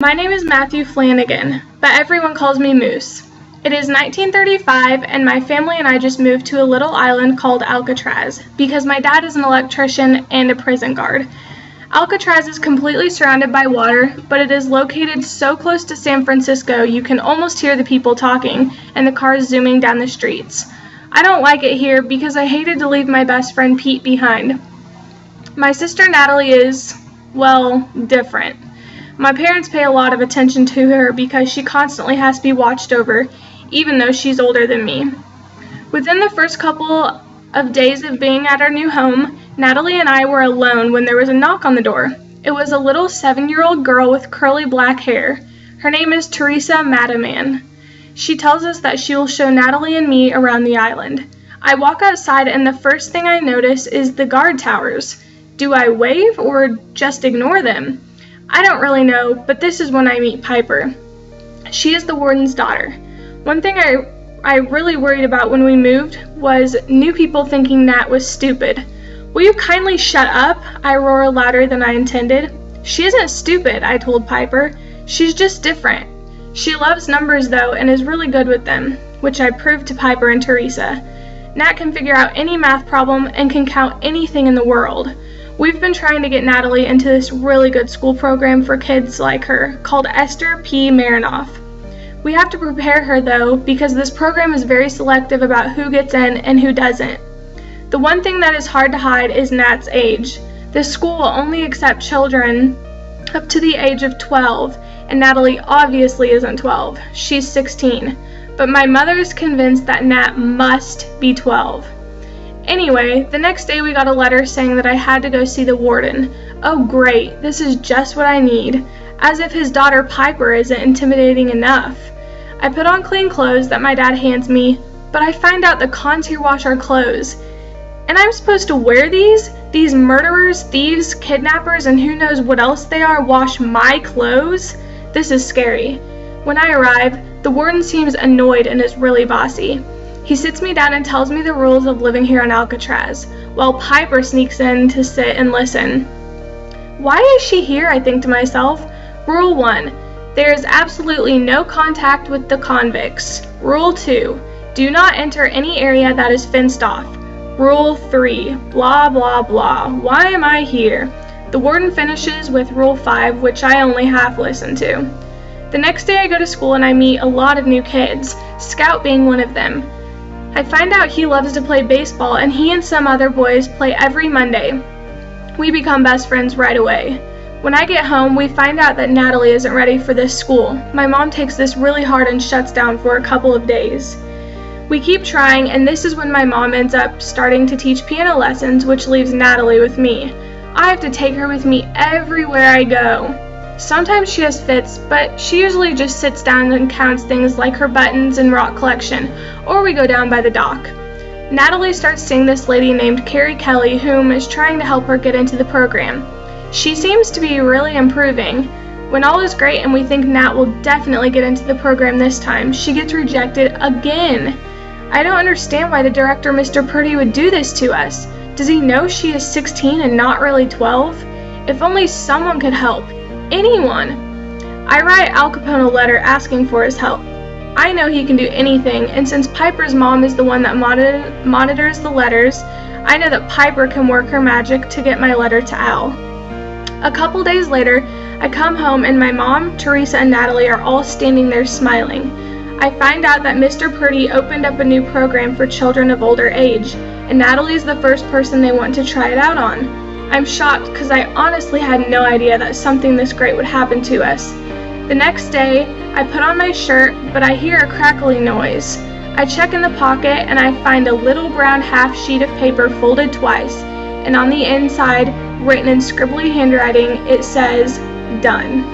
My name is Matthew Flanagan, but everyone calls me Moose. It is 1935, and my family and I just moved to a little island called Alcatraz because my dad is an electrician and a prison guard. Alcatraz is completely surrounded by water, but it is located so close to San Francisco you can almost hear the people talking and the cars zooming down the streets. I don't like it here because I hated to leave my best friend Pete behind. My sister Natalie is, well, different. My parents pay a lot of attention to her because she constantly has to be watched over, even though she's older than me. Within the first couple of days of being at our new home, Natalie and I were alone when there was a knock on the door. It was a little 7-year-old girl with curly black hair. Her name is Teresa Madaman. She tells us that she will show Natalie and me around the island. I walk outside and the first thing I notice is the guard towers. Do I wave or just ignore them? I don't really know, but this is when I meet Piper. She is the warden's daughter. One thing I really worried about when we moved was new people thinking Nat was stupid. Will you kindly shut up? I roar louder than I intended. She isn't stupid, I told Piper. She's just different. She loves numbers though and is really good with them, which I proved to Piper and Teresa. Nat can figure out any math problem and can count anything in the world. We've been trying to get Natalie into this really good school program for kids like her called Esther P. Marinoff. We have to prepare her though because this program is very selective about who gets in and who doesn't. The one thing that is hard to hide is Nat's age. This school will only accept children up to the age of 12, and Natalie obviously isn't 12. She's 16. But my mother is convinced that Nat must be 12. Anyway, the next day we got a letter saying that I had to go see the warden. Oh great, this is just what I need. As if his daughter Piper isn't intimidating enough. I put on clean clothes that my dad hands me, but I find out the cons here wash our clothes. And I'm supposed to wear these? These murderers, thieves, kidnappers, and who knows what else they are wash my clothes? This is scary. When I arrive, the warden seems annoyed and is really bossy. He sits me down and tells me the rules of living here on Alcatraz, while Piper sneaks in to sit and listen. Why is she here, I think to myself? Rule 1. There is absolutely no contact with the convicts. Rule 2. Do not enter any area that is fenced off. Rule 3. Blah blah blah. Why am I here? The warden finishes with Rule 5, which I only half listen to. The next day I go to school and I meet a lot of new kids, Scout being one of them. I find out he loves to play baseball and he and some other boys play every Monday. We become best friends right away. When I get home, we find out that Natalie isn't ready for this school. My mom takes this really hard and shuts down for a couple of days. We keep trying, and this is when my mom ends up starting to teach piano lessons, which leaves Natalie with me. I have to take her with me everywhere I go. Sometimes she has fits, but she usually just sits down and counts things like her buttons and rock collection, or we go down by the dock. Natalie starts seeing this lady named Carrie Kelly, whom is trying to help her get into the program. She seems to be really improving. When all is great and we think Nat will definitely get into the program this time, she gets rejected again. I don't understand why the director, Mr. Purdy, would do this to us. Does he know she is 16 and not really 12? If only someone could help. Anyone. I write Al Capone a letter asking for his help. I know he can do anything, and since Piper's mom is the one that monitors the letters, I know that Piper can work her magic to get my letter to Al. A couple days later, I come home and my mom, Teresa, and Natalie are all standing there smiling. I find out that Mr. Purdy opened up a new program for children of older age, and Natalie is the first person they want to try it out on. I'm shocked because I honestly had no idea that something this great would happen to us. The next day, I put on my shirt, but I hear a crackling noise. I check in the pocket and I find a little brown half sheet of paper folded twice, and on the inside, written in scribbly handwriting, it says, "Done."